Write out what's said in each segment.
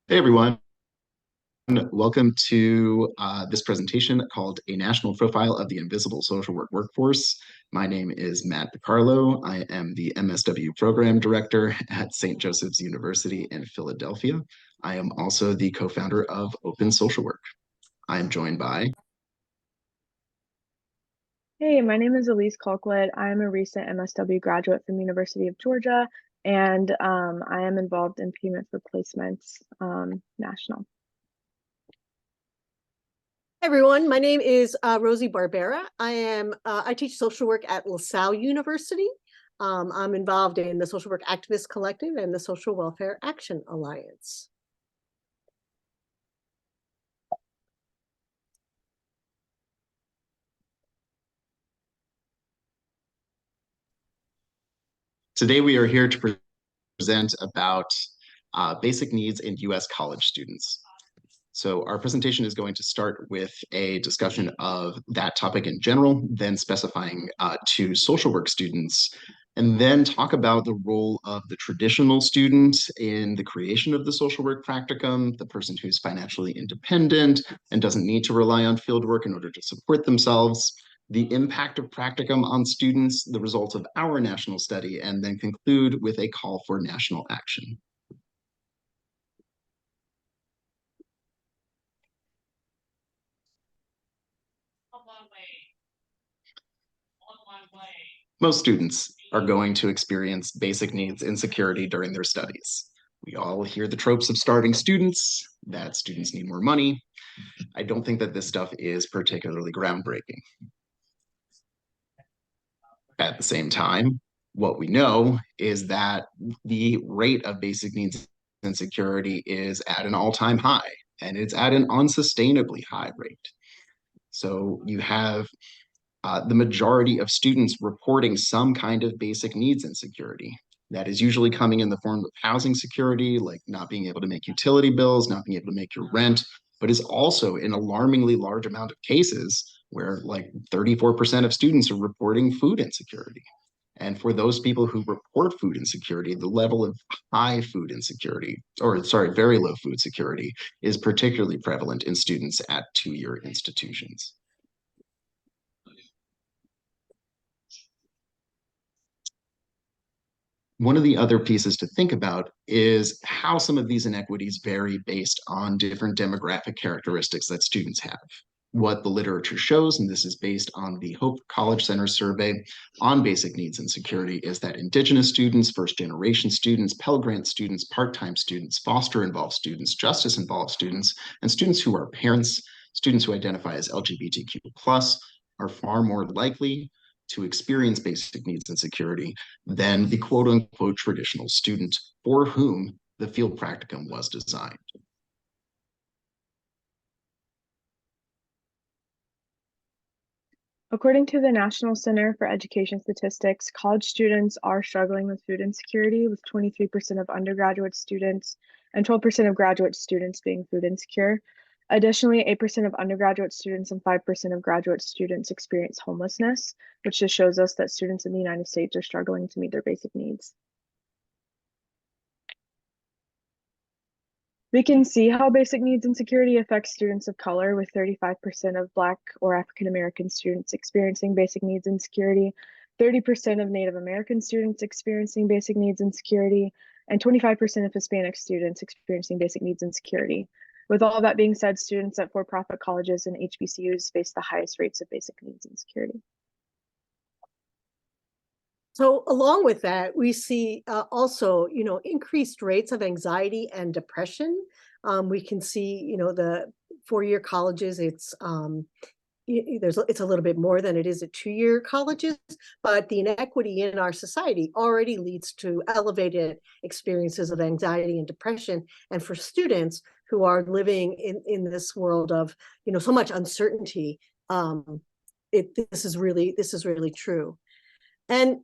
Hey everyone, welcome to this presentation called A National Profile of the Invisible Social Work Workforce. My name is Matt DiCarlo. I am the MSW Program Director at St. Joseph's University in Philadelphia. I am also the co-founder of Open Social Work. I am joined by Hey, my name is Elise Colquitt. I'm a recent MSW graduate from University of Georgia, and I am involved in payment for placements national. Everyone, my name is Rosie Barbera. I teach social work at LaSalle University. I'm involved in the Social Work Activist Collective and the Social Welfare Action Alliance. Today we are here to present about basic needs in U.S. college students. So our presentation is going to start with a discussion of that topic in general, then specifying to social work students, and then talk about the role of the traditional student in the creation of the social work practicum, the person who's financially independent and doesn't need to rely on fieldwork in order to support themselves, the impact of practicum on students, the results of our national study, and then conclude with a call for national action. Most students are going to experience basic needs insecurity during their studies. We all hear the tropes of starving students, that students need more money. I don't think that this stuff is particularly groundbreaking. At the same time, what we know is that the rate of basic needs insecurity is at an all-time high, and it's at an unsustainably high rate. So you have the majority of students reporting some kind of basic needs insecurity. That is usually coming in the form of housing security, like not being able to make utility bills, not being able to make your rent, but is also an alarmingly large amount of cases where like 34% of students are reporting food insecurity. And for those people who report food insecurity, the level of high food insecurity, or sorry, very low food security, is particularly prevalent in students at two-year institutions. One of the other pieces to think about is how some of these inequities vary based on different demographic characteristics that students have. What the literature shows, and this is based on the Hope College Center survey on basic needs and security, is that Indigenous students, first-generation students, Pell Grant students, part-time students, foster-involved students, justice-involved students, and students who are parents, students who identify as LGBTQ+, are far more likely to experience basic needs and security than the quote unquote traditional student for whom the field practicum was designed. According to the National Center for Education Statistics, college students are struggling with food insecurity, with 23% of undergraduate students and 12% of graduate students being food insecure. Additionally, 8% of undergraduate students and 5% of graduate students experience homelessness, which just shows us that students in the United States are struggling to meet their basic needs. We can see how basic needs insecurity affects students of color, with 35% of Black or African American students experiencing basic needs insecurity, 30% of Native American students experiencing basic needs insecurity, and 25% of Hispanic students experiencing basic needs insecurity. With all that being said, students at for-profit colleges and HBCUs face the highest rates of basic needs insecurity. So along with that, we see also, increased rates of anxiety and depression. We can see, the four-year colleges, it's a little bit more than it is at two-year colleges, but the inequity in our society already leads to elevated experiences of anxiety and depression. And for students who are living in this world of, so much uncertainty, this is really true. And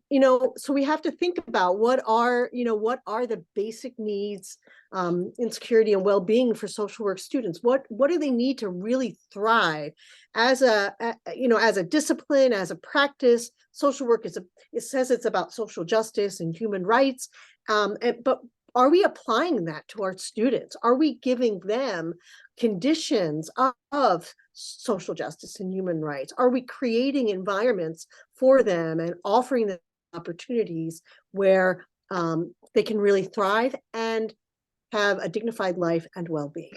so we have to think about what are the basic needs in security and well-being for social work students. What do they need to really thrive as a discipline, as a practice? Social work it says it's about social justice and human rights, but are we applying that to our students? Are we giving them conditions of social justice and human rights? Are we creating environments for them and offering them opportunities where they can really thrive and have a dignified life and well-being?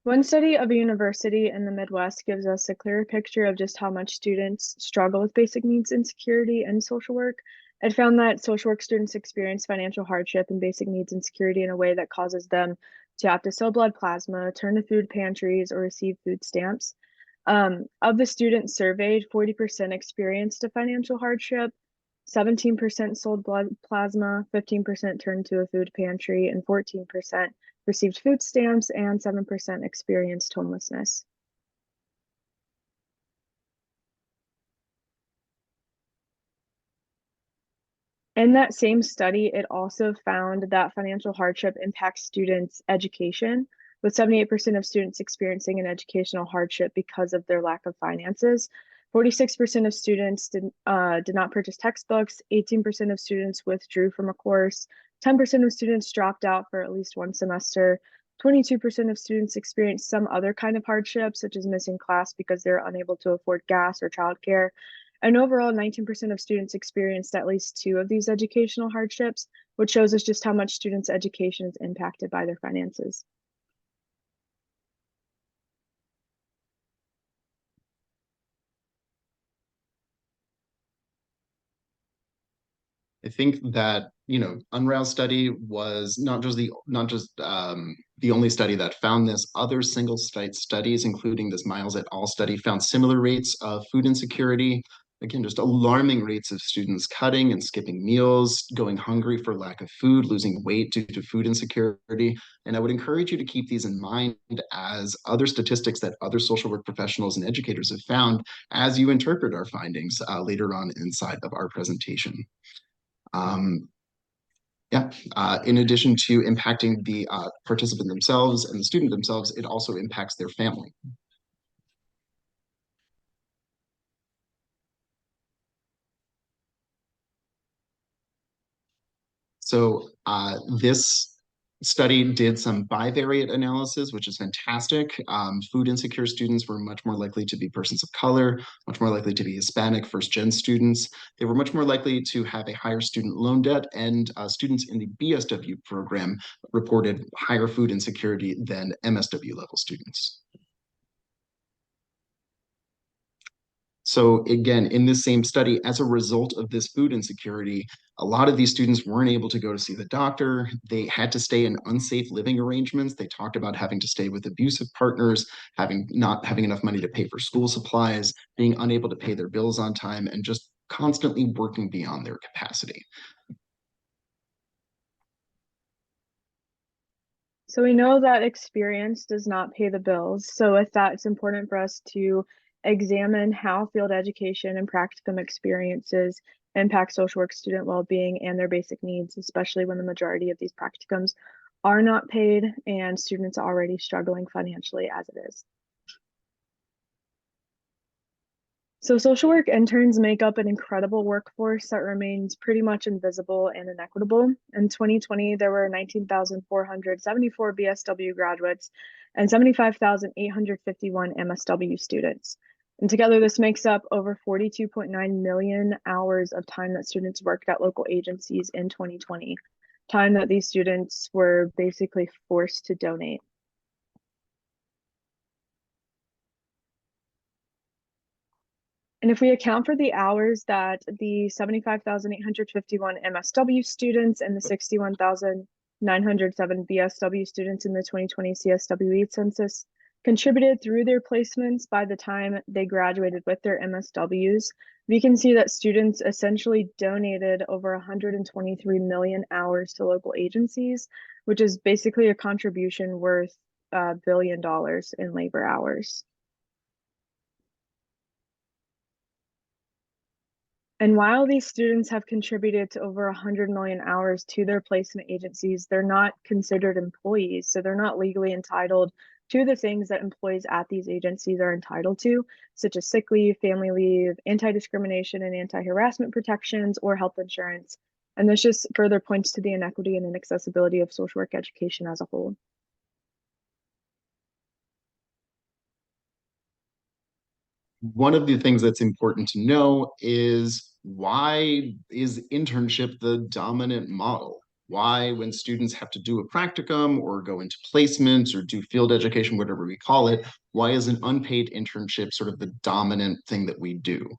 One study of a university in the Midwest gives us a clearer picture of just how much students struggle with basic needs insecurity and social work. It found that social work students experience financial hardship and basic needs insecurity in a way that causes them to have to sell blood plasma, turn to food pantries, or receive food stamps. Of the students surveyed, 40% experienced a financial hardship, 17% sold blood plasma, 15% turned to a food pantry, and 14% received food stamps, and 7% experienced homelessness. In that same study, it also found that financial hardship impacts students' education, with 78% of students experiencing an educational hardship because of their lack of finances. 46% of students did not purchase textbooks, 18% of students withdrew from a course, 10% of students dropped out for at least one semester, 22% of students experienced some other kind of hardship, such as missing class because they're unable to afford gas or childcare. And overall, 19% of students experienced at least two of these educational hardships, which shows us just how much students' education is impacted by their finances. I think that, Unrail's study was not just the only study that found this. Other single site studies, including this Miles et al. Study, found similar rates of food insecurity. Again, just alarming rates of students cutting and skipping meals, going hungry for lack of food, losing weight due to food insecurity. And I would encourage you to keep these in mind as other statistics that other social work professionals and educators have found as you interpret our findings later on inside of our presentation. Um, yeah, in addition to impacting the participant themselves and the student themselves, it also impacts their family. So this study did some bivariate analysis, which is fantastic. Food insecure students were much more likely to be persons of color, much more likely to be Hispanic first-gen students. They were much more likely to have a higher student loan debt, and students in the BSW program reported higher food insecurity than MSW level students. So again, in this same study, as a result of this food insecurity, a lot of these students weren't able to go to see the doctor. They had to stay in unsafe living arrangements. They talked about having to stay with abusive partners, not having enough money to pay for school supplies, being unable to pay their bills on time, and just constantly working beyond their capacity. So we know that experience does not pay the bills. So with that, it's important for us to examine how field education and practicum experiences impact social work student well-being and their basic needs, especially when the majority of these practicums are not paid and students are already struggling financially as it is. So social work interns make up an incredible workforce that remains pretty much invisible and inequitable. In 2020, there were 19,474 BSW graduates and 75,851 MSW students. And together, this makes up over 42.9 million hours of time that students worked at local agencies in 2020, time that these students were basically forced to donate. And if we account for the hours that the 75,851 MSW students and the 61,907 BSW students in the 2020 CSWE census contributed through their placements by the time they graduated with their MSWs, we can see that students essentially donated over 123 million hours to local agencies, which is basically a contribution worth $1 billion in labor hours. And while these students have contributed to over 100 million hours to their placement agencies, they're not considered employees. So they're not legally entitled two of the things that employees at these agencies are entitled to, such as sick leave, family leave, anti-discrimination and anti-harassment protections, or health insurance. And this just further points to the inequity and inaccessibility of social work education as a whole. One of the things that's important to know is, why is internship the dominant model? Why, when students have to do a practicum or go into placements or do field education, whatever we call it, why is an unpaid internship sort of the dominant thing that we do?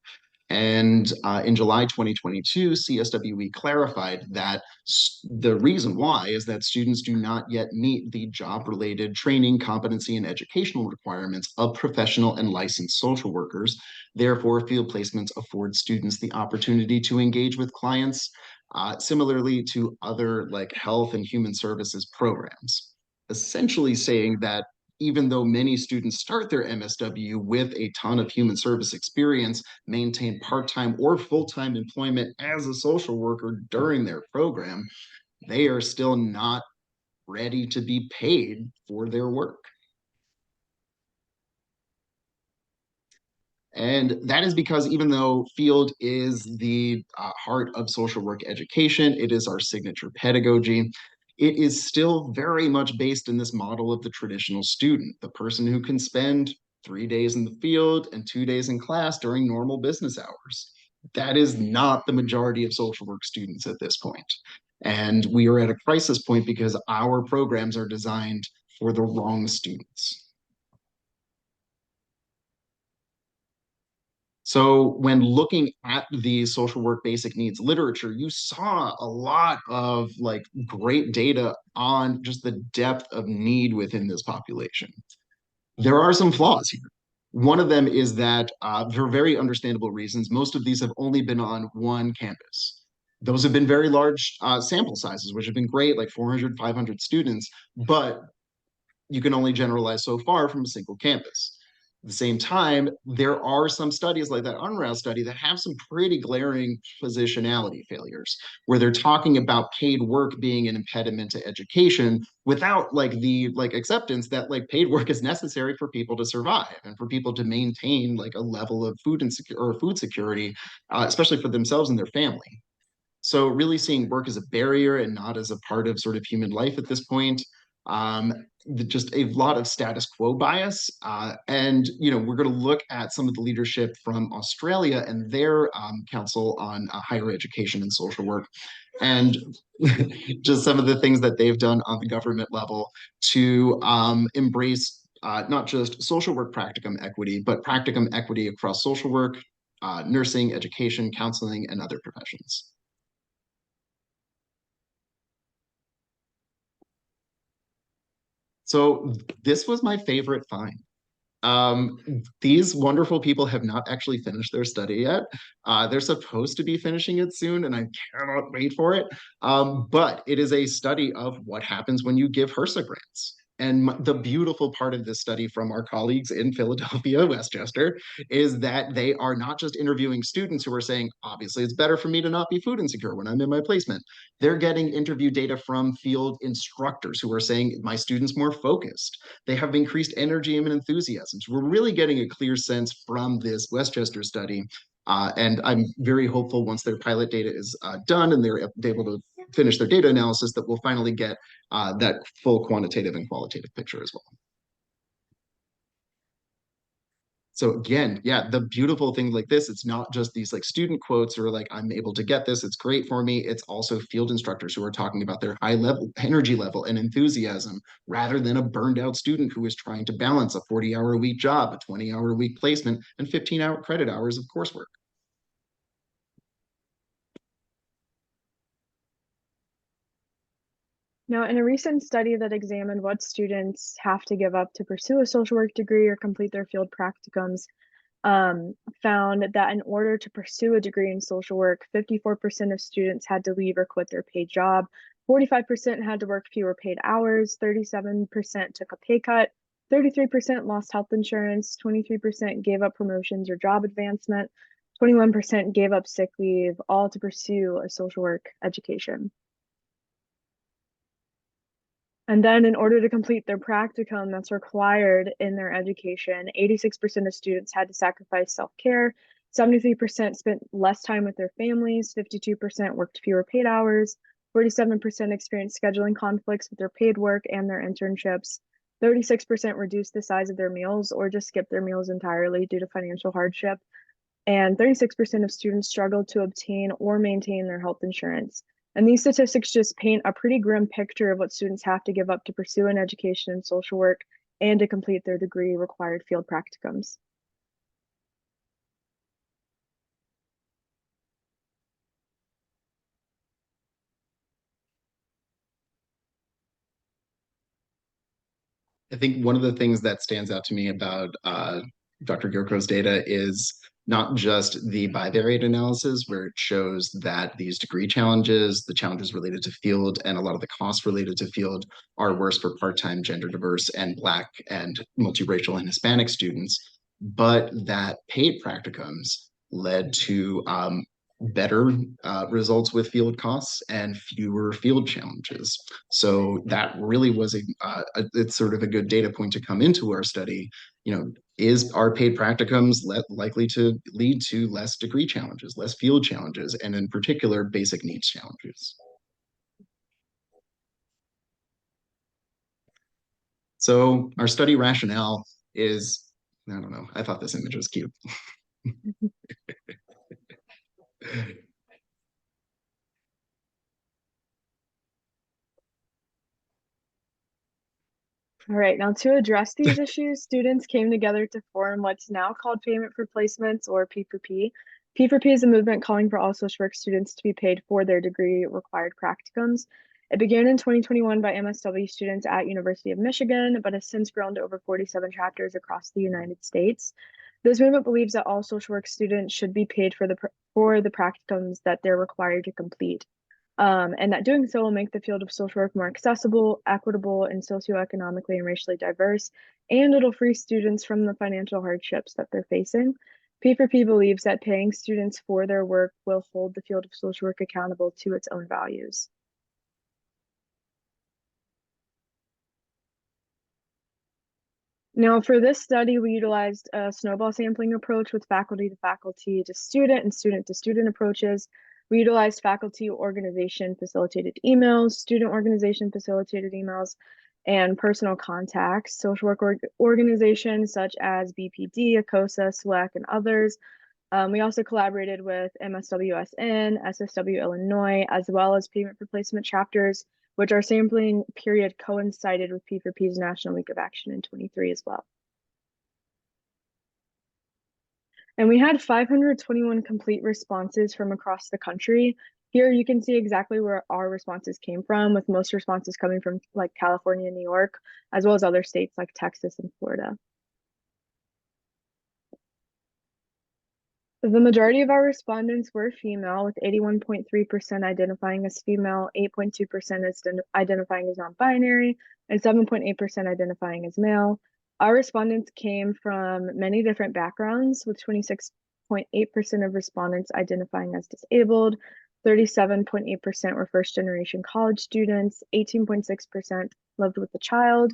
And in July 2022, CSWE clarified that the reason why is that students do not yet meet the job-related training, competency, and educational requirements of professional and licensed social workers. Therefore, field placements afford students the opportunity to engage with clients, similarly to other like health and human services programs. Essentially saying that even though many students start their MSW with a ton of human service experience, maintain part-time or full-time employment as a social worker during their program, they are still not ready to be paid for their work. And that is because even though field is the heart of social work education, it is our signature pedagogy, it is still very much based in this model of the traditional student, the person who can spend 3 days in the field and 2 days in class during normal business hours. That is not the majority of social work students at this point. And we are at a crisis point because our programs are designed for the wrong students. So when looking at the social work basic needs literature, you saw a lot of like great data on just the depth of need within this population. There are some flaws here. One of them is that for very understandable reasons, most of these have only been on one campus. Those have been very large sample sizes, which have been great, like 400, 500 students, but you can only generalize so far from a single campus. At the same time, there are some studies like that UNRWA study that have some pretty glaring positionality failures, where they're talking about paid work being an impediment to education without like the like acceptance that like paid work is necessary for people to survive and for people to maintain like a level of food or food security, especially for themselves and their family. So really seeing work as a barrier and not as a part of sort of human life at this point. Um, just a lot of status quo bias. And, you know, we're going to look at some of the leadership from Australia and their council on higher education and social work, and just some of the things that they've done on the government level to embrace not just social work practicum equity, but practicum equity across social work, nursing, education, counseling, and other professions. So this was my favorite find. Um, these wonderful people have not actually finished their study yet. They're supposed to be finishing it soon, and I cannot wait for it. But it is a study of what happens when you give HRSA grants. And the beautiful part of this study from our colleagues in Philadelphia, Westchester, is that they are not just interviewing students who are saying, obviously, it's better for me to not be food insecure when I'm in my placement. They're getting interview data from field instructors who are saying, my student's more focused. They have increased energy and enthusiasm. So we're really getting a clear sense from this Westchester study. And I'm very hopeful once their pilot data is done and they're able to finish their data analysis that we'll finally get that full quantitative and qualitative picture as well. So again, yeah, the beautiful thing like this, it's not just these like student quotes or like, I'm able to get this, it's great for me. It's also field instructors who are talking about their high level energy level and enthusiasm rather than a burned out student who is trying to balance a 40-hour a week job, a 20-hour a week placement, and 15-hour credit hours of coursework. Now, in a recent study that examined what students have to give up to pursue a social work degree or complete their field practicums, found that in order to pursue a degree in social work, 54% of students had to leave or quit their paid job, 45% had to work fewer paid hours, 37% took a pay cut, 33% lost health insurance, 23% gave up promotions or job advancement, 21% gave up sick leave, all to pursue a social work education. And then in order to complete their practicum that's required in their education, 86% of students had to sacrifice self-care, 73% spent less time with their families, 52% worked fewer paid hours, 47% experienced scheduling conflicts with their paid work and their internships, 36% reduced the size of their meals or just skipped their meals entirely due to financial hardship, and 36% of students struggled to obtain or maintain their health insurance. And these statistics just paint a pretty grim picture of what students have to give up to pursue an education in social work and to complete their degree required field practicums. I think one of the things that stands out to me about Dr. Gyurko's data is not just the bivariate analysis, where it shows that these degree challenges, the challenges related to field, and a lot of the costs related to field are worse for part-time, gender diverse, and Black and multiracial and Hispanic students, but that paid practicums led to better results with field costs and fewer field challenges. So that really was it's sort of a good data point to come into our study. Is our paid practicums likely to lead to less degree challenges, less field challenges, and in particular, basic needs challenges? So our study rationale is, I don't know, I thought this image was cute. All right, now to address these issues, students came together to form what's now called Payment for Placements, or P4P. P4P is a movement calling for all social work students to be paid for their degree required practicums. It began in 2021 by MSW students at University of Michigan, but has since grown to over 47 chapters across the United States. This movement believes that all social work students should be paid for the practicums that they're required to complete. And that doing so will make the field of social work more accessible, equitable, and socioeconomically and racially diverse, and it'll free students from the financial hardships that they're facing. P4P believes that paying students for their work will hold the field of social work accountable to its own values. Now, for this study, we utilized a snowball sampling approach with faculty to faculty to student and student to student approaches. We utilized faculty organization facilitated emails, student organization facilitated emails, and personal contacts. Social work organizations such as BPD, ACOSA, SWEC, and others. We also collaborated with MSWSN, SSW Illinois, as well as payment for placement chapters, which our sampling period coincided with P4P's National Week of Action in 23 as well. And we had 521 complete responses from across the country. Here you can see exactly where our responses came from, with most responses coming from like California and New York, as well as other states like Texas and Florida. The majority of our respondents were female, with 81.3% identifying as female, 8.2% as identifying as non-binary, and 7.8% identifying as male. Our respondents came from many different backgrounds, with 26.8% of respondents identifying as disabled, 37.8% were first-generation college students, 18.6% lived with a child.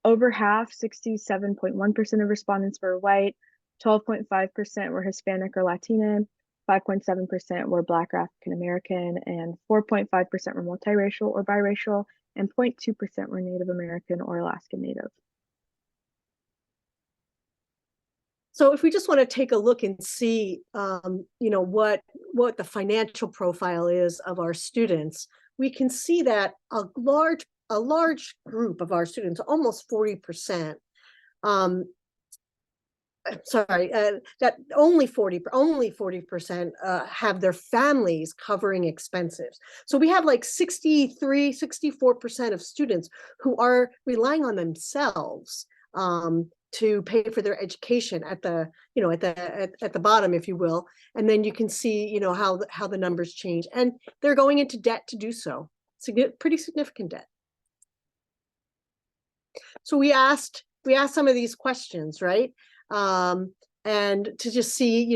Over half, 67.1% of respondents were white, 12.5% were Hispanic or Latina, 5.7% were Black or African American, and 4.5% were multiracial or biracial, and 0.2% were Native American or Alaskan Native. So if we just want to take a look and see, what the financial profile is of our students, we can see that a large group of our students, almost 40%, that only 40% have their families covering expenses. So we have like 64% of students who are relying on themselves to pay for their education at the bottom, if you will. And then you can see how the numbers change, and they're going into debt to do so. Pretty significant debt. So we asked some of these questions, right? And to just see,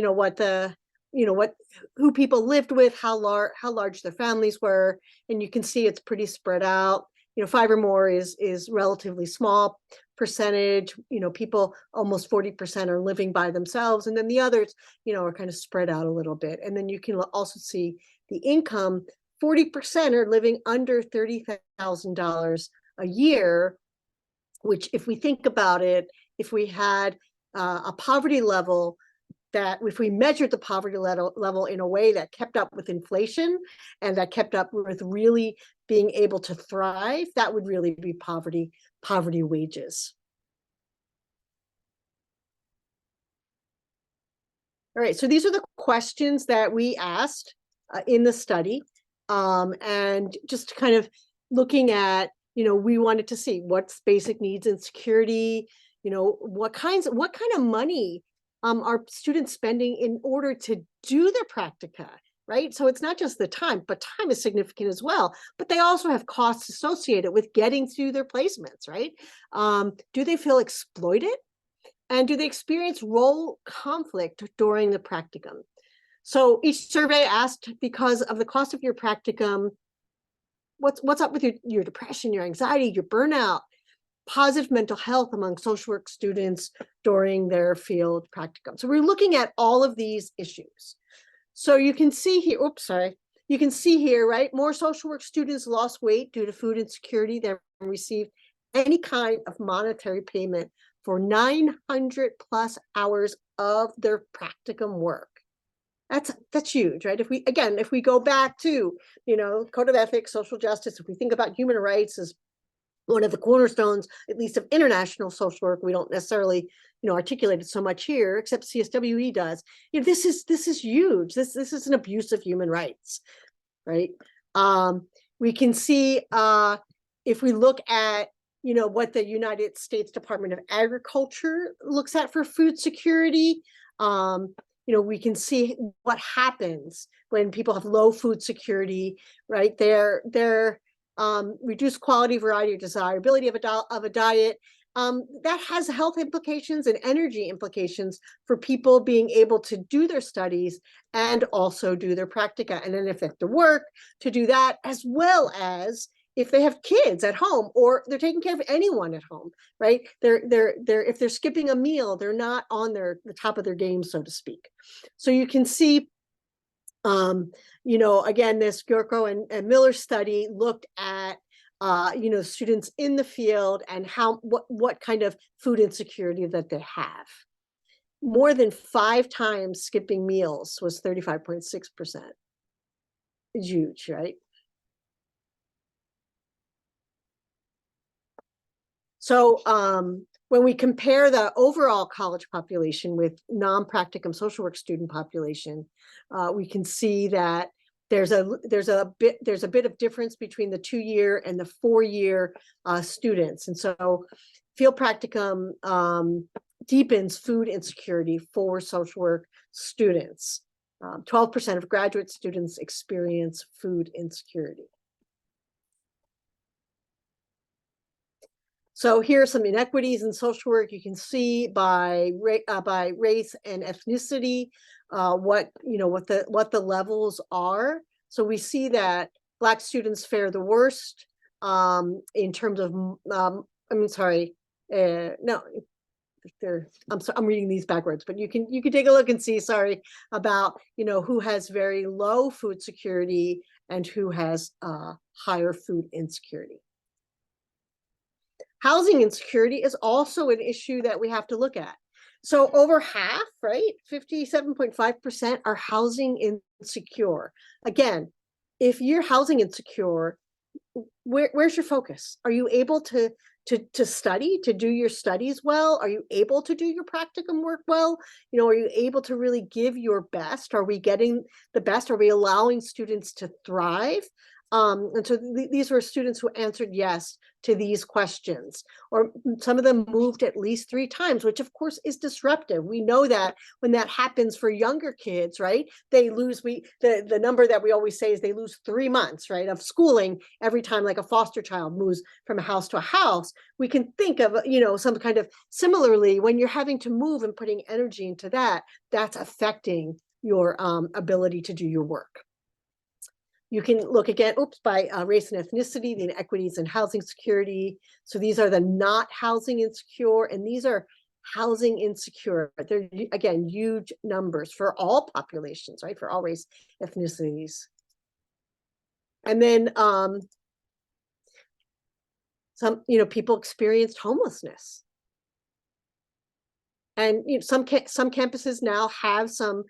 who people lived with, how large their families were, and you can see it's pretty spread out. 5 or more is relatively small percentage. People, almost 40% are living by themselves, and then the others, are kind of spread out a little bit. And then you can also see the income. 40% are living under $30,000 a year, which, if we think about it, if we had a poverty level, that if we measured the poverty level in a way that kept up with inflation and that kept up with really being able to thrive, that would really be poverty wages. All right, so these are the questions that we asked in the study, and just kind of looking at, we wanted to see what's basic needs and security, what kind of money are students spending in order to do their practica, right? So it's not just the time, but time is significant as well. But they also have costs associated with getting through their placements, right? Do they feel exploited? And do they experience role conflict during the practicum? So each survey asked, because of the cost of your practicum, what's up with your depression, your anxiety, your burnout, positive mental health among social work students during their field practicum. So we're looking at all of these issues. So you can see here, you can see here, right? More social work students lost weight due to food insecurity than received any kind of monetary payment for 900 plus hours of their practicum work. That's huge, right? If we go back to, code of ethics, social justice, if we think about human rights as one of the cornerstones, at least of international social work, we don't necessarily, articulate it so much here, except CSWE does. This is huge. This is an abuse of human rights, right? We can see, if we look at, what the United States Department of Agriculture looks at for food security, we can see what happens when people have low food security, right? They're reduced quality, variety, or desirability of a diet. That has health implications and energy implications for people being able to do their studies and also do their practica. And then if they have to work to do that, as well as if they have kids at home or they're taking care of anyone at home, right? If they're skipping a meal, they're not on the top of their game, so to speak. So you can see, again, this Gyurko and Miller study looked at, students in the field and what kind of food insecurity that they have. More than 5 times skipping meals was 35.6%. It's huge, right? So when we compare the overall college population with non-practicum social work student population, we can see that there's a bit of difference between the 2-year and the 4-year students. And so field practicum deepens food insecurity for social work students. 12% of graduate students experience food insecurity. So here are some inequities in social work. You can see by race and ethnicity what the levels are. So we see that Black students fare the worst in terms of I'm reading these backwards, but you can take a look and see, about who has very low food security and who has higher food insecurity. Housing insecurity is also an issue that we have to look at. So over half, right, 57.5% are housing insecure. Again, if you're housing insecure, where's your focus? Are you able to study, to do your studies well? Are you able to do your practicum work well? Are you able to really give your best? Are we getting the best? Are we allowing students to thrive? And so these were students who answered yes to these questions, or some of them moved at least 3 times, which of course is disruptive. We know that when that happens for younger kids, right, they lose, the number that we always say is they lose 3 months, right, of schooling every time like a foster child moves from a house to a house. We can think of, some kind of similarly, when you're having to move and putting energy into that, that's affecting your ability to do your work. You can look again, oops, by race and ethnicity, the inequities in housing security. So these are the not housing insecure, and these are housing insecure. They're, again, huge numbers for all populations, right? For all race ethnicities. And then some, people experienced homelessness. And some campuses now have some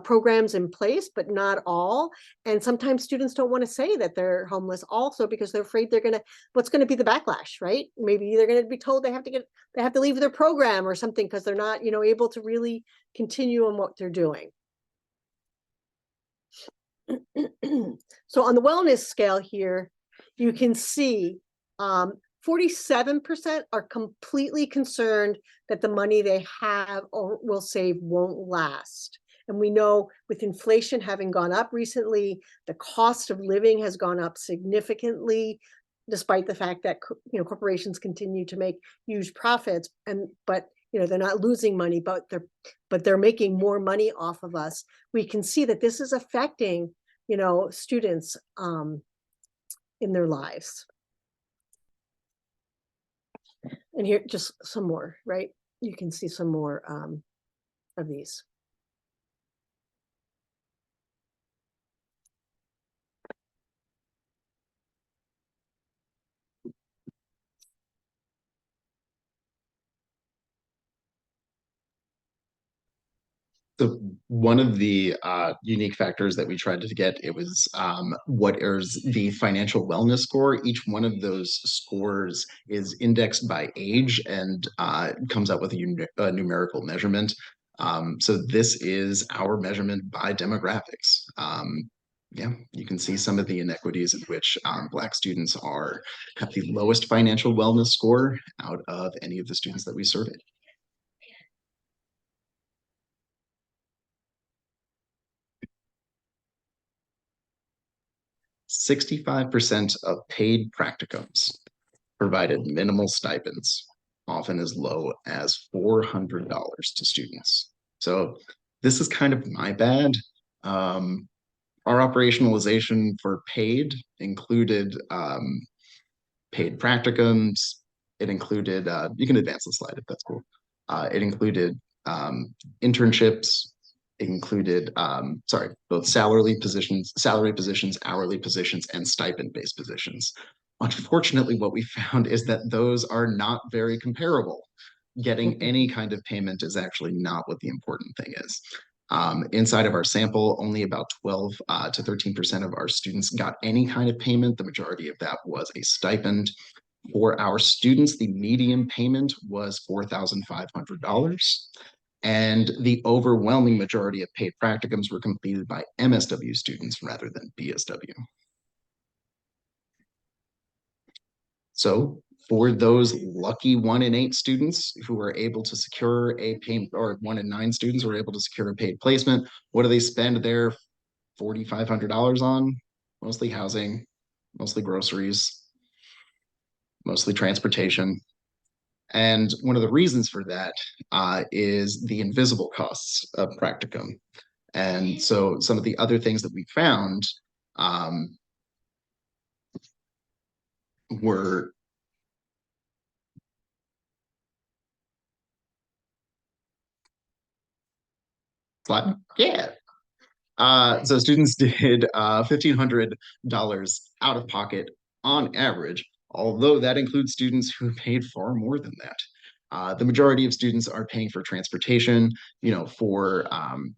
programs in place, but not all. And sometimes students don't want to say that they're homeless also because they're afraid what's going to be the backlash, right? Maybe they're going to be told they have to leave their program or something because they're not able to really continue on what they're doing. So on the wellness scale here, you can see 47% are completely concerned that the money they have or will save won't last. And we know with inflation having gone up recently, the cost of living has gone up significantly, despite the fact that corporations continue to make huge profits. But they're not losing money, but they're making more money off of us. We can see that this is affecting students in their lives. And here, just some more, right? You can see some more of these. So one of the unique factors that we tried to get, it was what is the financial wellness score. Each one of those scores is indexed by age and comes out with a numerical measurement. So this is our measurement by demographics. Yeah, you can see some of the inequities in which Black students have the lowest financial wellness score out of any of the students that we surveyed. 65% of paid practicums provided minimal stipends, often as low as $400 to students. So this is kind of my bad. Our operationalization for paid included paid practicums. It included, you can advance the slide if that's cool. It included internships. It included, both salary positions, hourly positions, and stipend-based positions. Unfortunately, what we found is that those are not very comparable. Getting any kind of payment is actually not what the important thing is. Inside of our sample, only about 12 to 13% of our students got any kind of payment. The majority of that was a stipend. For our students, the median payment was $4,500. And the overwhelming majority of paid practicums were completed by MSW students rather than BSW. So for those lucky 1 in 8 students who were able to secure a payment, or 1 in 9 students who were able to secure a paid placement, what do they spend their $4,500 on? Mostly housing, mostly groceries, mostly transportation. And one of the reasons for that is the invisible costs of practicum. And so some of the other things that we found were yeah. So students did $1,500 out of pocket on average, although that includes students who paid far more than that. The majority of students are paying for transportation. For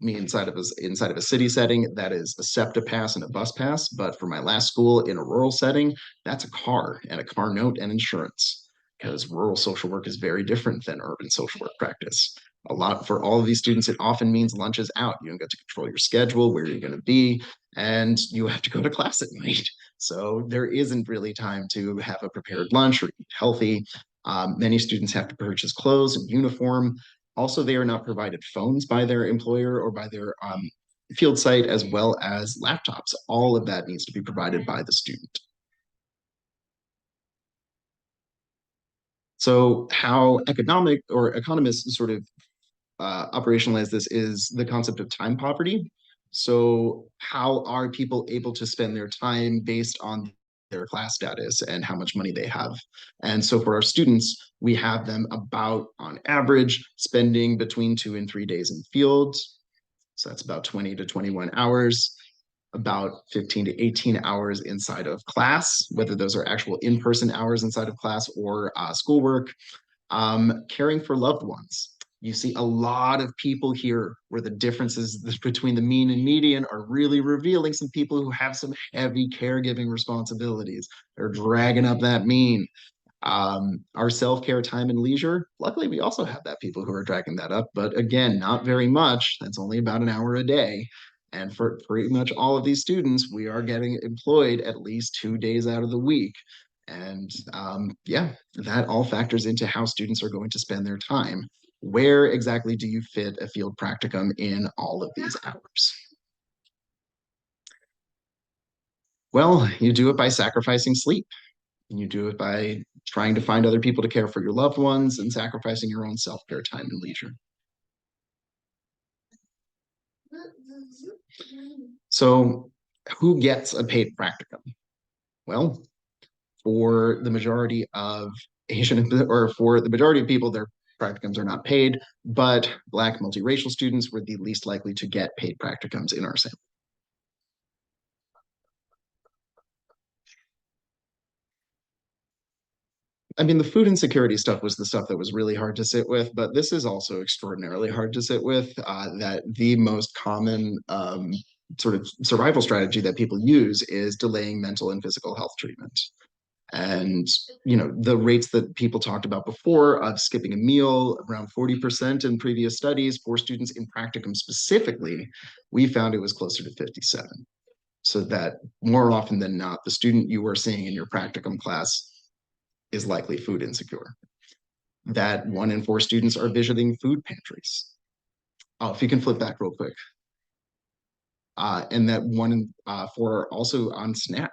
me inside of a city setting, that is a SEPTA pass and a bus pass. But for my last school in a rural setting, that's a car and a car note and insurance, because rural social work is very different than urban social work practice. For all of these students, it often means lunches out. You don't get to control your schedule, where you're going to be, and you have to go to class at night. So there isn't really time to have a prepared lunch or eat healthy. Many students have to purchase clothes and uniform. Also, they are not provided phones by their employer or by their field site, as well as laptops. All of that needs to be provided by the student. So how economists sort of operationalize this is the concept of time poverty. So how are people able to spend their time based on their class status and how much money they have? And so for our students, we have them about, on average, spending between 2 and 3 days in fields. So that's about 20 to 21 hours, about 15 to 18 hours inside of class, whether those are actual in-person hours inside of class or schoolwork. Caring for loved ones. You see a lot of people here where the differences between the mean and median are really revealing some people who have some heavy caregiving responsibilities. They're dragging up that mean. Our self-care time and leisure, luckily we also have that people who are dragging that up, but again, not very much. That's only about an hour a day. And for pretty much all of these students, we are getting employed at least 2 days out of the week. And yeah, that all factors into how students are going to spend their time. Where exactly do you fit a field practicum in all of these hours? Well, you do it by sacrificing sleep. And you do it by trying to find other people to care for your loved ones and sacrificing your own self-care time and leisure. So who gets a paid practicum? Well, for the majority of Asian, or for the majority of people, their practicums are not paid, but Black multiracial students were the least likely to get paid practicums in our sample. I mean, the food insecurity stuff was the stuff that was really hard to sit with, but this is also extraordinarily hard to sit with. That the most common sort of survival strategy that people use is delaying mental and physical health treatment. And, you know, the rates that people talked about before of skipping a meal, around 40% in previous studies for students in practicum specifically, we found it was closer to 57. So that more often than not, the student you are seeing in your practicum class is likely food insecure. That 1 in 4 students are visiting food pantries. Oh, if you can flip back real quick. And that 1 in 4 are also on SNAP.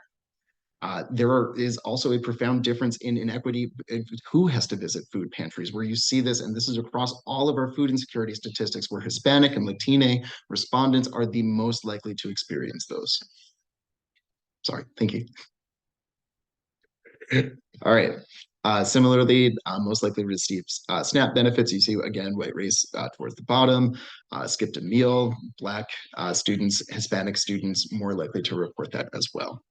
Is also a profound difference in inequity in who has to visit food pantries, where you see this, and this is across all of our food insecurity statistics, where Hispanic and Latine respondents are the most likely to experience those. Sorry, thank you. All right. Similarly, most likely to receive SNAP benefits. You see, again, white race towards the bottom, skipped a meal, Black students, Hispanic students, more likely to report that as well.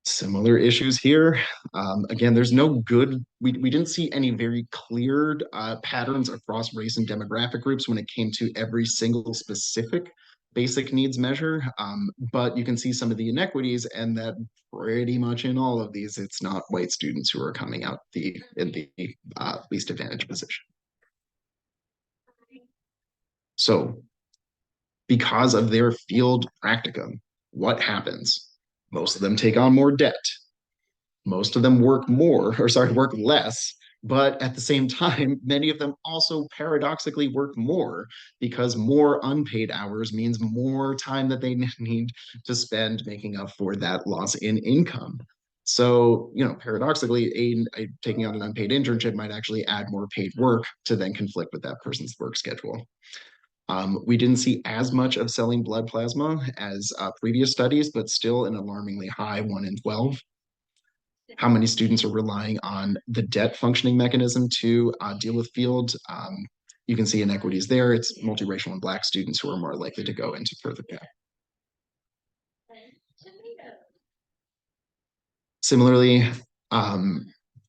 Similar issues here. Again, there's no good, we didn't see any very clear patterns across race and demographic groups when it came to every single specific basic needs measure, but you can see some of the inequities, and that pretty much in all of these, it's not white students who are coming out in the least advantaged position. So because of their field practicum, what happens? Most of them take on more debt. Most of them work work less, but at the same time, many of them also paradoxically work more, because more unpaid hours means more time that they need to spend making up for that loss in income. So, you know, paradoxically, taking on an unpaid internship might actually add more paid work to then conflict with that person's work schedule. We didn't see as much of selling blood plasma as previous studies, but still an alarmingly high 1 in 12. How many students are relying on the debt functioning mechanism to deal with field? You can see inequities there. It's multiracial and Black students who are more likely to go into further debt. Similarly,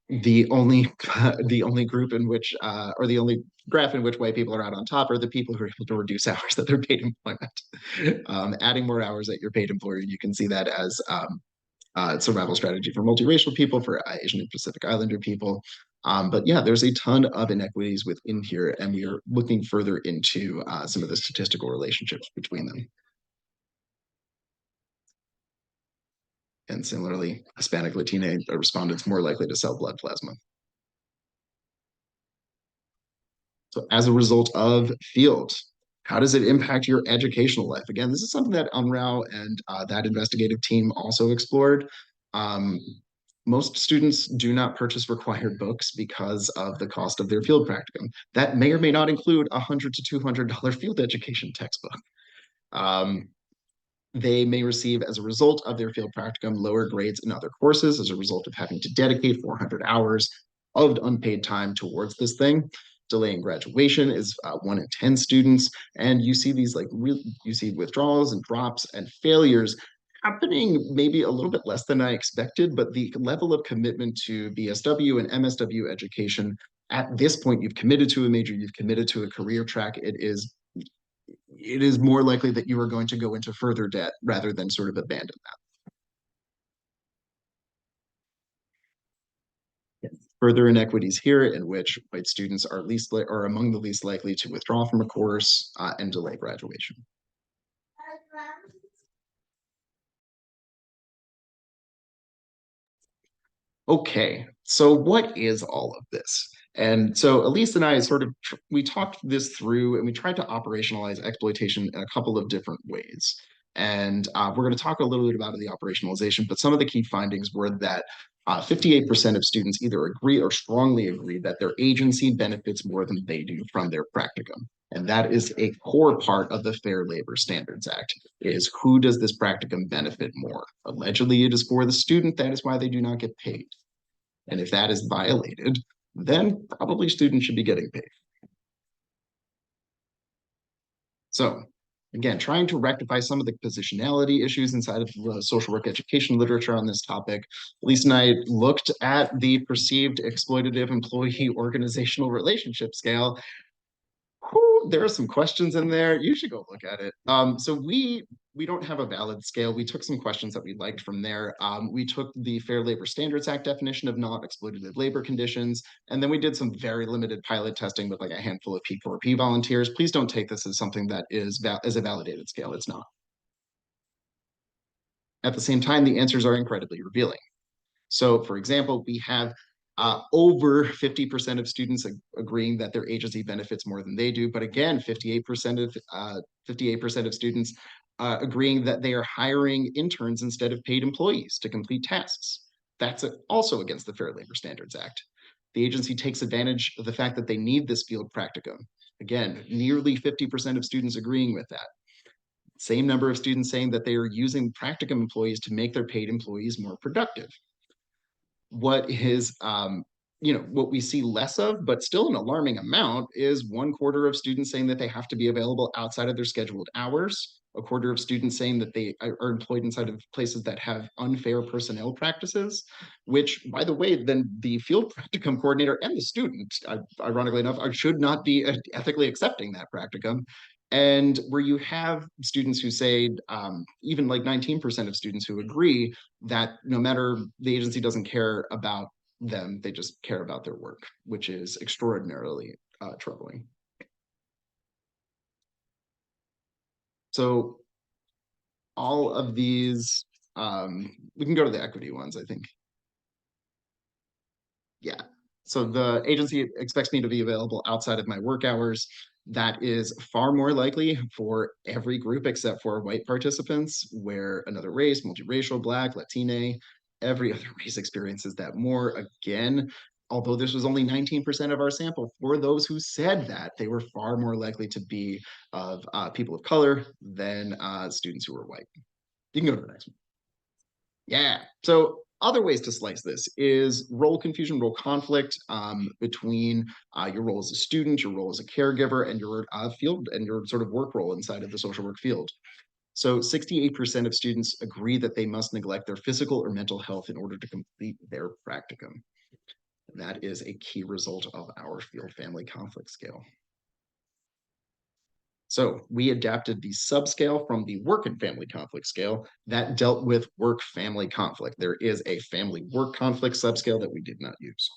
the only group in which, or the only graph in which white people are out on top, are the people who are able to reduce hours at their paid employment. Adding more hours at your paid employer, you can see that as survival strategy for multiracial people, for Asian and Pacific Islander people. But yeah, there's a ton of inequities within here, and we are looking further into some of the statistical relationships between them. And similarly, Hispanic Latina respondents more likely to sell blood plasma. So as a result of field, how does it impact your educational life? Again, this is something that UNRAW and that investigative team also explored. Most students do not purchase required books because of the cost of their field practicum. That may or may not include a $100 to $200 field education textbook. Um, they may receive, as a result of their field practicum, lower grades in other courses as a result of having to dedicate 400 hours of unpaid time towards this thing. Delaying graduation is 1 in 10 students, and you see these you see withdrawals and drops and failures happening maybe a little bit less than I expected, but the level of commitment to BSW and MSW education at this point, you've committed to a major, you've committed to a career track. It is more likely that you are going to go into further debt rather than sort of abandon that. Further inequities here, in which white students are among the least likely to withdraw from a course and delay graduation. Okay, so what is all of this? And so Elise and I we talked this through and we tried to operationalize exploitation in a couple of different ways. And we're going to talk a little bit about the operationalization, but some of the key findings were that 58% of students either agree or strongly agree that their agency benefits more than they do from their practicum. And that is a core part of the Fair Labor Standards Act, is who does this practicum benefit more? Allegedly, it is for the student. That is why they do not get paid. And if that is violated, then probably students should be getting paid. So again, trying to rectify some of the positionality issues inside of the social work education literature on this topic. Lisa and I looked at the perceived exploitative employee organizational relationship scale. Whew, there are some questions in there. You should go look at it. So we don't have a valid scale. We took some questions that we liked from there. We took the Fair Labor Standards Act definition of not exploitative labor conditions, and then we did some very limited pilot testing with like a handful of P4P volunteers. Please don't take this as something that is a validated scale. It's not. At the same time, the answers are incredibly revealing. So, for example, we have over 50% of students agreeing that their agency benefits more than they do. But again, 58% of students agreeing that they are hiring interns instead of paid employees to complete tasks. That's also against the Fair Labor Standards Act. The agency takes advantage of the fact that they need this field practicum. Again, nearly 50% of students agreeing with that. Same number of students saying that they are using practicum employees to make their paid employees more productive. What is what we see less of, but still an alarming amount, is 1/4 of students saying that they have to be available outside of their scheduled hours. 1/4 of students saying that they are employed inside of places that have unfair personnel practices, which, by the way, then the field practicum coordinator and the student, ironically enough, should not be ethically accepting that practicum. And where you have students who say, even like 19% of students who agree that no matter, the agency doesn't care about them, they just care about their work, which is extraordinarily troubling. So all of these, we can go to the equity ones, I think. Yeah. So the agency expects me to be available outside of my work hours. That is far more likely for every group except for white participants, where another race, multiracial, Black, Latine, every other race experiences that more. Again, although this was only 19% of our sample, for those who said that, they were far more likely to be of people of color than students who were white. You can go to the next one. Yeah. So other ways to slice this is role confusion, role conflict between your role as a student, your role as a caregiver, and your field and your sort of work role inside of the social work field. So 68% of students agree that they must neglect their physical or mental health in order to complete their practicum. That is a key result of our field family conflict scale. So we adapted the subscale from the work and family conflict scale that dealt with work-family conflict. There is a family work conflict subscale that we did not use.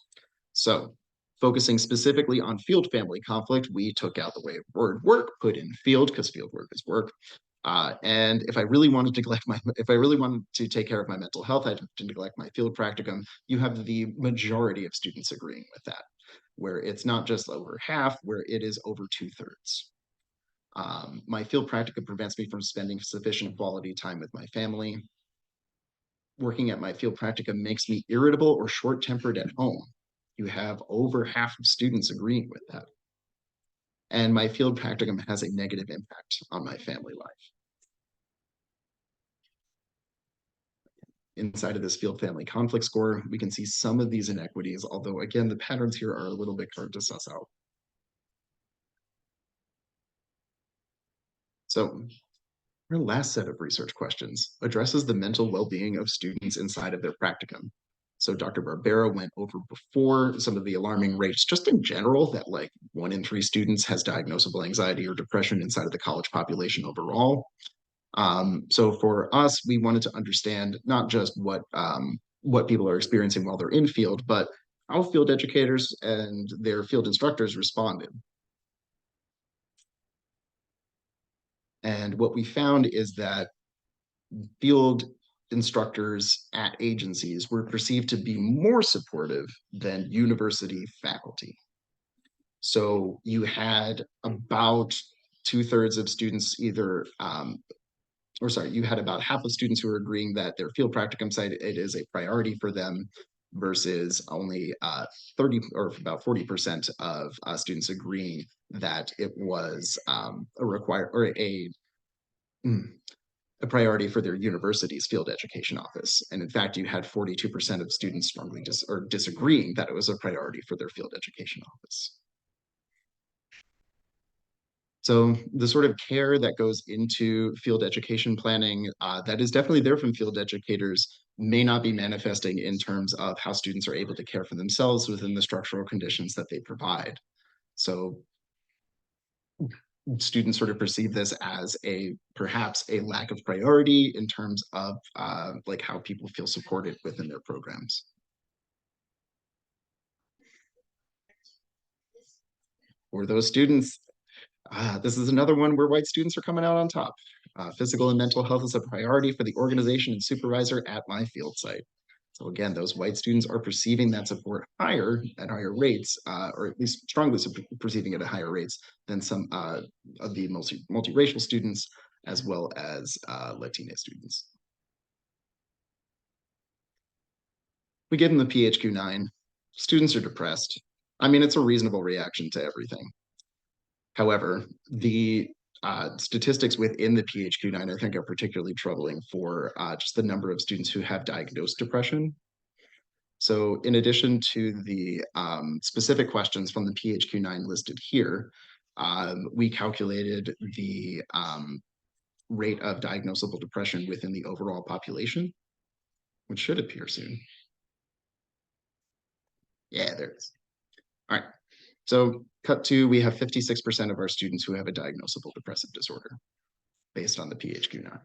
So focusing specifically on field family conflict, we took out the word work, put in field, because field work is work. And if I really wanted to take care of my mental health, I'd have to neglect my field practicum. You have the majority of students agreeing with that, where it's not just over half, where it is over 2/3. My field practicum prevents me from spending sufficient quality time with my family. working at my field practicum makes me irritable or short-tempered at home. You have over half of students agreeing with that. And my field practicum has a negative impact on my family life. Inside of this field family conflict score, we can see some of these inequities, although again, the patterns here are a little bit hard to suss out. So our last set of research questions addresses the mental well-being of students inside of their practicum. So Dr. Barbera went over before some of the alarming rates, just in general, that like 1 in 3 students has diagnosable anxiety or depression inside of the college population overall. So for us, we wanted to understand not just what people are experiencing while they're in field, but how field educators and their field instructors responded. And what we found is that field instructors at agencies were perceived to be more supportive than university faculty. So you had about 2/3 of students either you had about half of students who are agreeing that their field practicum site, it is a priority for them, versus only 30 or about 40% of students agreeing that it was a priority for their university's field education office. And in fact, you had 42% of students strongly disagreeing that it was a priority for their field education office. So the sort of care that goes into field education planning that is definitely there from field educators may not be manifesting in terms of how students are able to care for themselves within the structural conditions that they provide. So students sort of perceive this as perhaps a lack of priority in terms of like how people feel supported within their programs. For those students, this is another one where white students are coming out on top. Physical and mental health is a priority for the organization and supervisor at my field site. So again, those white students are perceiving that support higher at higher rates, or at least strongly perceiving it at higher rates than some of the multiracial students, as well as Latina students. We give them the PHQ-9. Students are depressed. I mean, it's a reasonable reaction to everything. However, the statistics within the PHQ-9, I think, are particularly troubling for just the number of students who have diagnosed depression. So in addition to the specific questions from the PHQ-9 listed here, we calculated the rate of diagnosable depression within the overall population, which should appear soon. Yeah, there it is. All right. So cut to, we have 56% of our students who have a diagnosable depressive disorder based on the PHQ-9.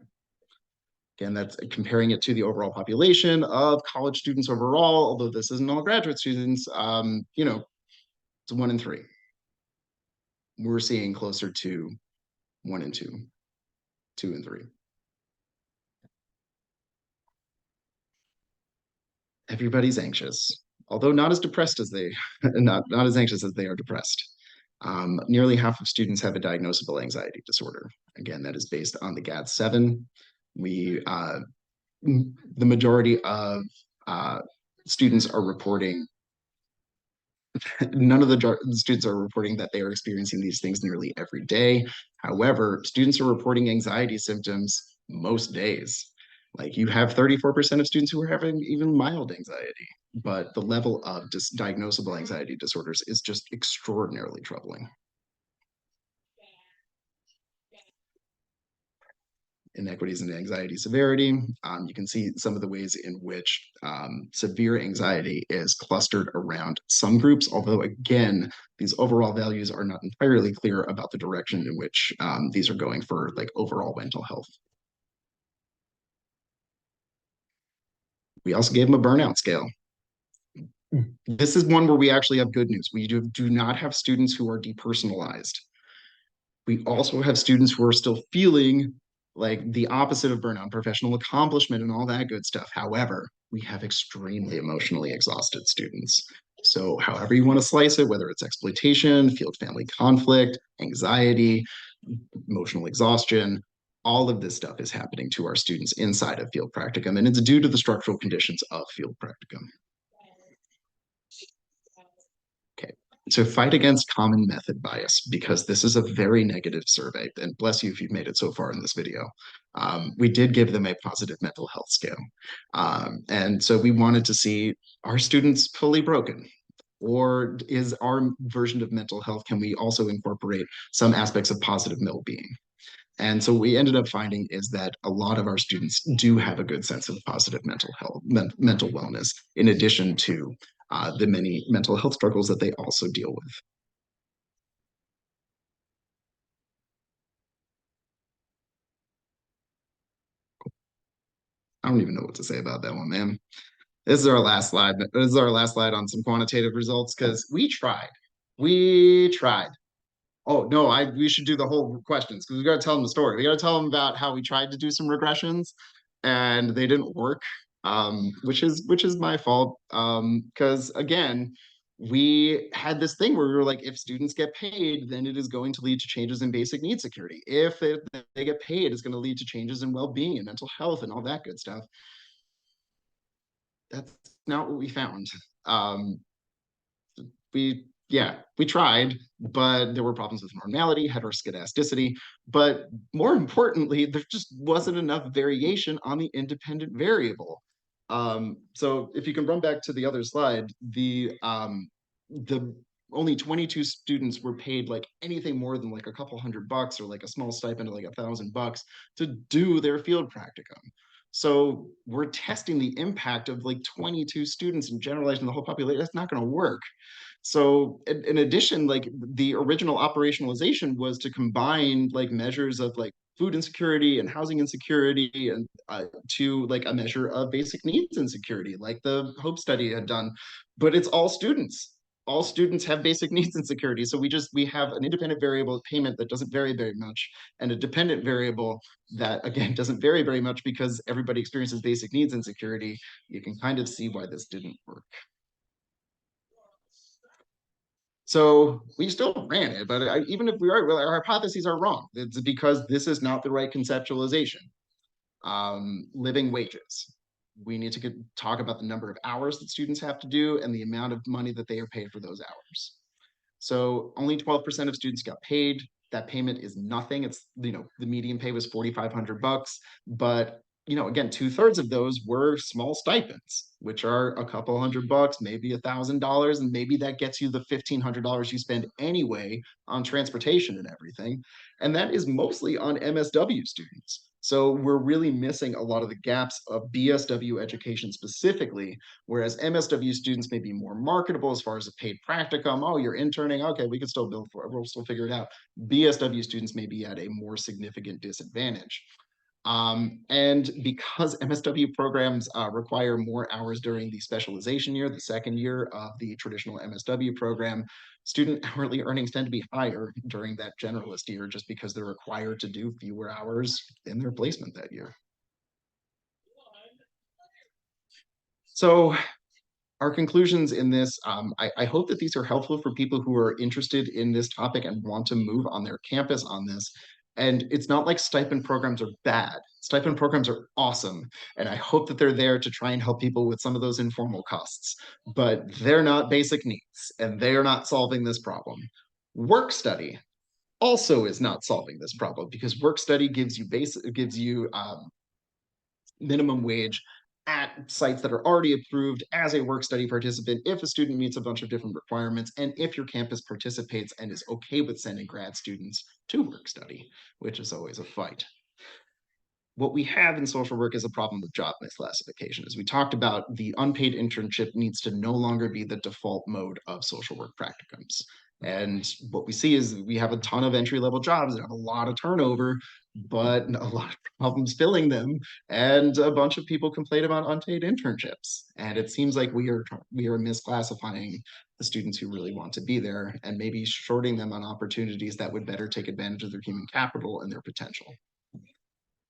Again, that's comparing it to the overall population of college students overall, although this isn't all graduate students, it's 1 in 3. We're seeing closer to 1 in 2, 2 in 3. Everybody's anxious, although not as depressed as they, not as anxious as they are depressed. Nearly half of students have a diagnosable anxiety disorder. Again, that is based on the GAD-7. The majority of students are reporting, none of the students are reporting that they are experiencing these things nearly every day. However, students are reporting anxiety symptoms most days. Like you have 34% of students who are having even mild anxiety, but the level of diagnosable anxiety disorders is just extraordinarily troubling. Inequities in anxiety severity. You can see some of the ways in which severe anxiety is clustered around some groups, although again, these overall values are not entirely clear about the direction in which these are going for like overall mental health. We also gave them a burnout scale. This is one where we actually have good news. We do not have students who are depersonalized. We also have students who are still feeling like the opposite of burnout, professional accomplishment and all that good stuff. However, we have extremely emotionally exhausted students. So however you want to slice it, whether it's exploitation, field family conflict, anxiety, emotional exhaustion, All of this stuff is happening to our students inside of field practicum, and it's due to the structural conditions of field practicum. Okay, so fight against common method bias, because this is a very negative survey, and bless you if you've made it so far in this video. We did give them a positive mental health scale. And so we wanted to see, are students fully broken? Or is our version of mental health, can we also incorporate some aspects of positive well-being? And so what we ended up finding is that a lot of our students do have a good sense of positive mental health, mental wellness, in addition to the many mental health struggles that they also deal with. I don't even know what to say about that one, man. This is our last slide. This is our last slide on some quantitative results, because we tried. We tried. Oh no, we should do the whole questions, because we got to tell them the story. We got to tell them about how we tried to do some regressions and they didn't work, which is my fault. Because again, we had this thing where we were like, if students get paid, then it is going to lead to changes in basic need security. If they get paid, it's going to lead to changes in well-being and mental health and all that good stuff. That's not what we found. Um, we tried, but there were problems with normality, heteroscedasticity, but more importantly, there just wasn't enough variation on the independent variable. So if you can run back to the other slide, the only 22 students were paid like anything more than like a couple $100 or like a small stipend of like $1,000 to do their field practicum. So we're testing the impact of like 22 students and generalizing the whole population. That's not going to work. So in addition, like the original operationalization was to combine like measures of like food insecurity and housing insecurity and to like a measure of basic needs insecurity, like the Hope study had done. But it's all students. All students have basic needs insecurity. So we have an independent variable payment that doesn't vary very much, and a dependent variable that again doesn't vary very much because everybody experiences basic needs insecurity. You can kind of see why this didn't work. So we still ran it, but even if we are, our hypotheses are wrong. It's because this is not the right conceptualization. Living wages. We need to talk about the number of hours that students have to do and the amount of money that they are paid for those hours. So only 12% of students got paid. That payment is nothing. It's, the median pay was $4,500, but again, 2/3 of those were small stipends, which are a couple $100, maybe $1,000, and maybe that gets you the $1,500 you spend anyway on transportation and everything. And that is mostly on MSW students. So we're really missing a lot of the gaps of BSW education specifically, whereas MSW students may be more marketable as far as a paid practicum. Oh, you're interning. Okay, we can still build for it. We'll still figure it out. BSW students may be at a more significant disadvantage. And because MSW programs require more hours during the specialization year, the second year of the traditional MSW program, student hourly earnings tend to be higher during that generalist year just because they're required to do fewer hours in their placement that year. So our conclusions in this, I hope that these are helpful for people who are interested in this topic and want to move on their campus on this. And it's not like stipend programs are bad. Stipend programs are awesome. And I hope that they're there to try and help people with some of those informal costs, but they're not basic needs and they're not solving this problem. Work study also is not solving this problem because work study gives you minimum wage at sites that are already approved as a work study participant if a student meets a bunch of different requirements and if your campus participates and is okay with sending grad students to work study, which is always a fight. What we have in social work is a problem with job misclassification. As we talked about, the unpaid internship needs to no longer be the default mode of social work practicums. And what we see is we have a ton of entry-level jobs that have a lot of turnover, but a lot of problems filling them. And a bunch of people complain about unpaid internships. And it seems like we are misclassifying the students who really want to be there and maybe shorting them on opportunities that would better take advantage of their human capital and their potential.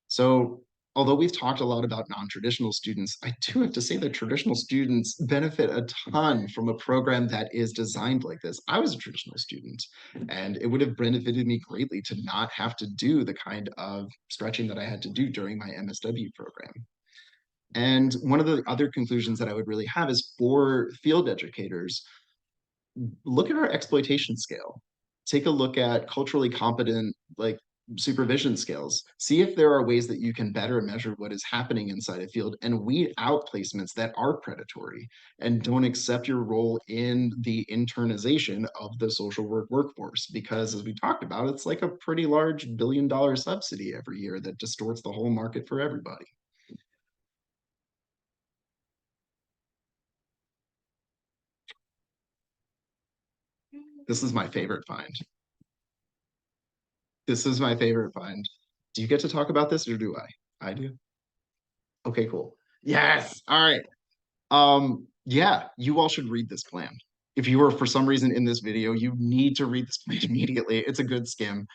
So although we've talked a lot about non-traditional students, I do have to say that traditional students benefit a ton from a program that is designed like this. I was a traditional student, and it would have benefited me greatly to not have to do the kind of stretching that I had to do during my MSW program. And one of the other conclusions that I would really have is for field educators, look at our exploitation scale. Take a look at culturally competent, like supervision skills. See if there are ways that you can better measure what is happening inside a field and weed out placements that are predatory and don't accept your role in the internization of the social work workforce. Because as we talked about, it's like a pretty large $1 billion subsidy every year that distorts the whole market for everybody. This is my favorite find. This is my favorite find. Do you get to talk about this or do I? I do. Okay, cool. Yes. All right. Yeah, you all should read this plan. If you are for some reason in this video, you need to read this plan immediately. It's a good skim.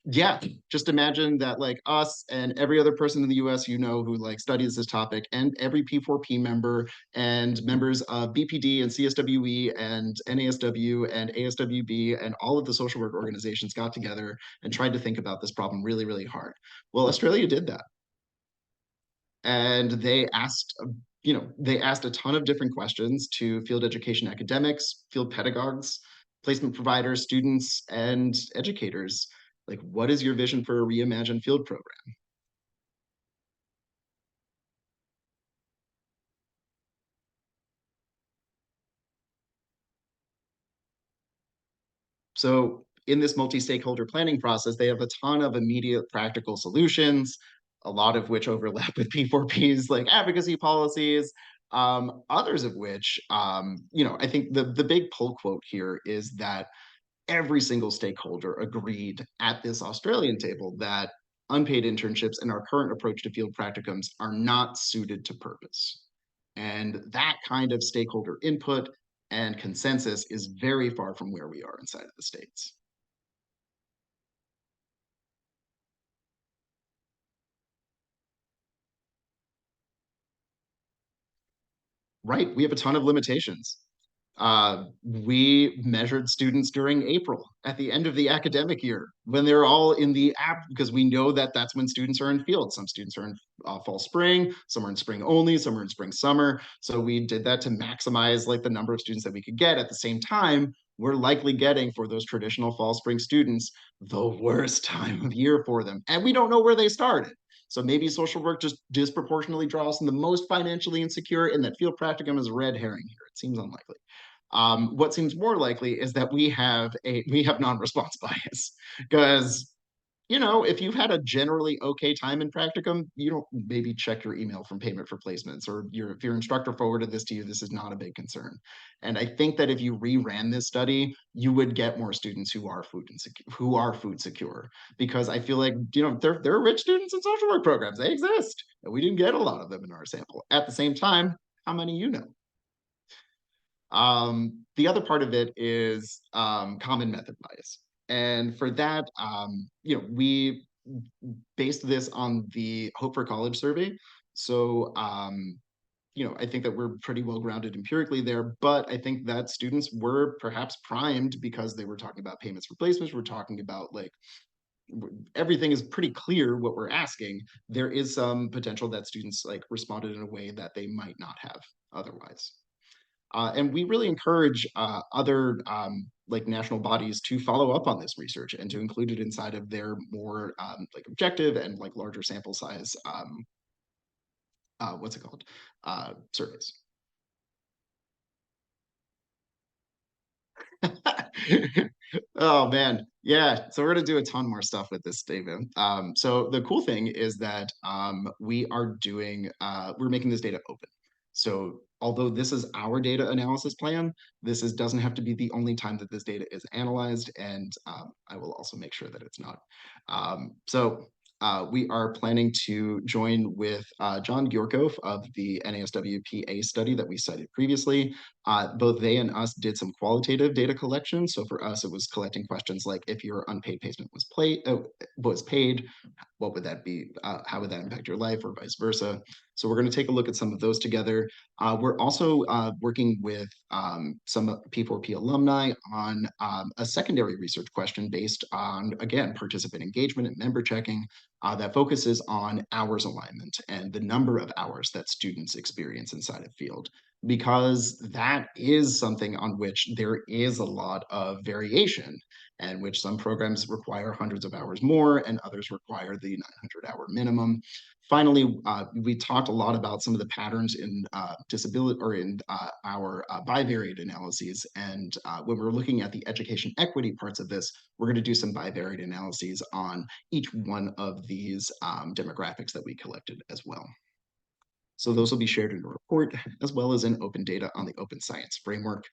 Yeah, just imagine that like us and every other person in the US you know who like studies this topic and every P4P member and members of BPD and CSWE and NASW and ASWB and all of the social work organizations got together and tried to think about this problem really, really hard. Well, Australia did that. And they asked, they asked a ton of different questions to field education academics, field pedagogues, placement providers, students, and educators. Like, what is your vision for a reimagined field program? So in this multi-stakeholder planning process, they have a ton of immediate practical solutions, a lot of which overlap with P4P's like advocacy policies, others of which, I think the big pull quote here is that every single stakeholder agreed at this Australian table that unpaid internships and our current approach to field practicums are not suited to purpose. And that kind of stakeholder input and consensus is very far from where we are inside of the States. Right, we have a ton of limitations. We measured students during April at the end of the academic year when they're all in the app because we know that that's when students are in field. Some students are in fall, spring, some are in spring only, some are in spring, summer. So we did that to maximize like the number of students that we could get. At the same time, we're likely getting for those traditional fall, spring students the worst time of year for them. And we don't know where they started. So maybe social work just disproportionately draws in the most financially insecure, and that field practicum is a red herring here. It seems unlikely. What seems more likely is that we have non-response bias because if you've had a generally okay time in practicum, you don't maybe check your email from payment for placements, or if your instructor forwarded this to you, this is not a big concern. And I think that if you reran this study, you would get more students who are food secure, because I feel like there are rich students in social work programs. They exist, and we didn't get a lot of them in our sample. At the same time, how many you know? The other part of it is common method bias. And for that, we based this on the Hope for College survey. So, I think that we're pretty well grounded empirically there, but I think that students were perhaps primed because they were talking about payments for placements. We're talking about like everything is pretty clear what we're asking. There is some potential that students like responded in a way that they might not have otherwise. And we really encourage other like national bodies to follow up on this research and to include it inside of their more like objective and like larger sample size, what's it called, surveys. Oh man, yeah. So we're gonna do a ton more stuff with this statement. So the cool thing is that we're making this data open. So although this is our data analysis plan, doesn't have to be the only time that this data is analyzed, and I will also make sure that it's not. So we are planning to join with John Gyurkov of the NASWPA study that we cited previously. Both they and us did some qualitative data collection. So for us, it was collecting questions like if your unpaid placement was paid, what would that be? How would that impact your life, or vice versa? So we're going to take a look at some of those together. We're also working with some P4P alumni on a secondary research question based on, again, participant engagement and member checking that focuses on hours alignment and the number of hours that students experience inside a field, because that is something on which there is a lot of variation, and which some programs require hundreds of hours more and others require the 900-hour minimum. Finally, we talked a lot about some of the patterns in disability or in our bivariate analyses. And when we're looking at the education equity parts of this, we're going to do some bivariate analyses on each one of these demographics that we collected as well. So those will be shared in a report, as well as in open data on the Open Science Framework.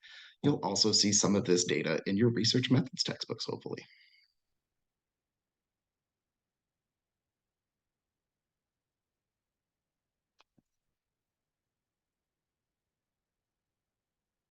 You'll also see some of this data in your research methods textbooks, hopefully.